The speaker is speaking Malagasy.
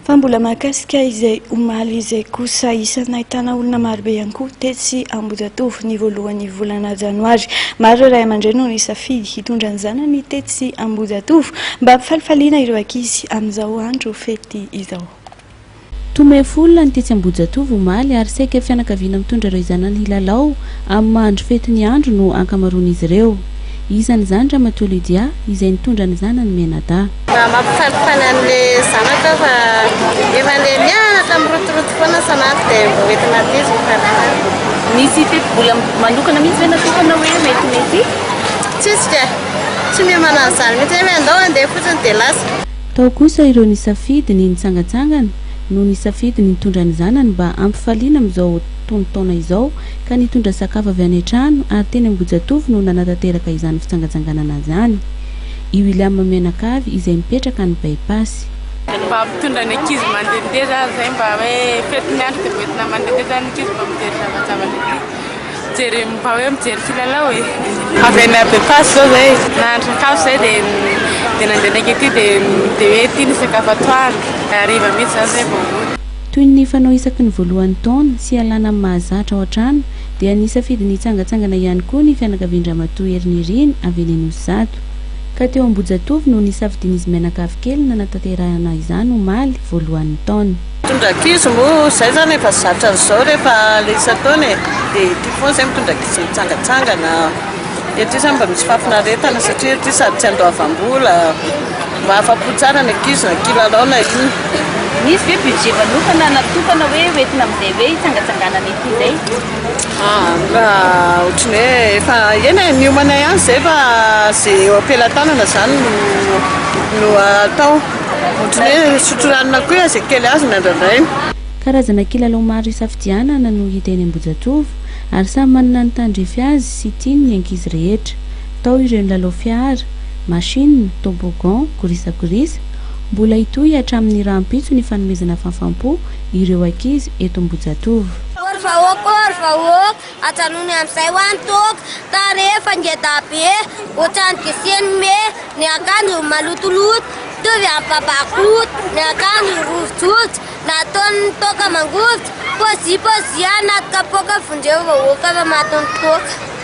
fa mbola mahakasika izay omaly izay kosa isana ahitana olona marobe ihany koa tetsy Ambohijatovo ny voalohan'ny volana janoary. Maro ireo ray aman-dreny no nisafidy hitondra ny zanany tetsy Ambohijatovo mba hampifalifaliana ireo ankizy amin'izao andro fety izao. Tome folona ny tetsy Ambohijatovo omaly ary saika fianakaviana mitondra ireo zanany hilalao amin'ny mahandro fety ny andro no ankamaroan'izy ireo. Isan'ny zany Ramatoa Lydia izay nitondra ny zanany Menada. Mampifalifaly an'ilay zanaka fa efa le mianatra mirotoroto foana sanaky dia mba hoentina dizy mifalifaly. Nisy teti-bola manokana mihitsy ve natokana hoe mety? Tsisy tsy mihamana an'izany mihitsy hoe andao andeha fotsiny dia lasa. Tao kosa ireo nisafidy ny nitsangatsangana no nisafidy ny nitondra ny zanany mba hampifaliana amin'izao taona izao ka nitondra sakafo avy any an-trano ary teny Ambohijatovo no nanatanteraka izany fitsangatsanganana izany. I William Menakavy izay mipetraka ny bypass. Mba mitondra ny ankizy mandehandeha zany mba hoe fety ny andro dia hoentina mandehandeha zany ankizy mba mijery zavazava-lehibe. Mijery mba hoe mijery kilalao e. Avy any bypass zao zay nahandro sakafo zay dia nandehanaka ety dia hoe ity ny sakafo atoandro hariva mihitsy zany zay vao toy ny fanao isaky ny voalohany taona sy alana amin'ny mahazatra ao an-trano dia nisafidy nitsangatsangana ihany koa ny fianakavian Ramatoa Eriniriny avy eny Anosizato. Ka teo Ambohijatovo no nisafidian'izy Menakavy kely nanatanterahana izany omaly voalohan'ny taona. Mitondra ankizy moa izay zany efa zatra an'izao rehefa le isa-taona dia ity foana izay mitondra ankizy mitsangatsangana. Ety izany mba misy fahafinaretana satria ety sady tsy andoavam-bola mba afa-po tsara ny ankizy na kilalaona iny. Nisy ve budget manokana natokana hoe hoentina amin'izay hoe hitsangatsanganana ety izay? Ohatrany hoe efa eny miomana ihany izay fa izay eo am-pelantanana izany no atao. Ohatrany hoe sotroranina koa izay kely azy nandraindray. Karazana kilalao maro isafidianana no hita eny Ambohijatovo ary samy manana ny tandrefy azy sy tiany ny ankizy rehetra. Tao ireo lalao fiara, machine, toboggan, korisakorisa. Mbola hitohy hatramin'ny rahampitso ny fanomezana fahafaham-po ireo ankizy eto Ambohijatovo. Vahoaka ajanony amin'izay ho any toaka tarefa ngeda be ohatrany geseny me ny akanjo malotoloto tovy amin'ny babakoloto ny akanjo rovojojo nataony toaka mangovitra pozi anaty kapoaka vondreo vahoaka fa matony toaka.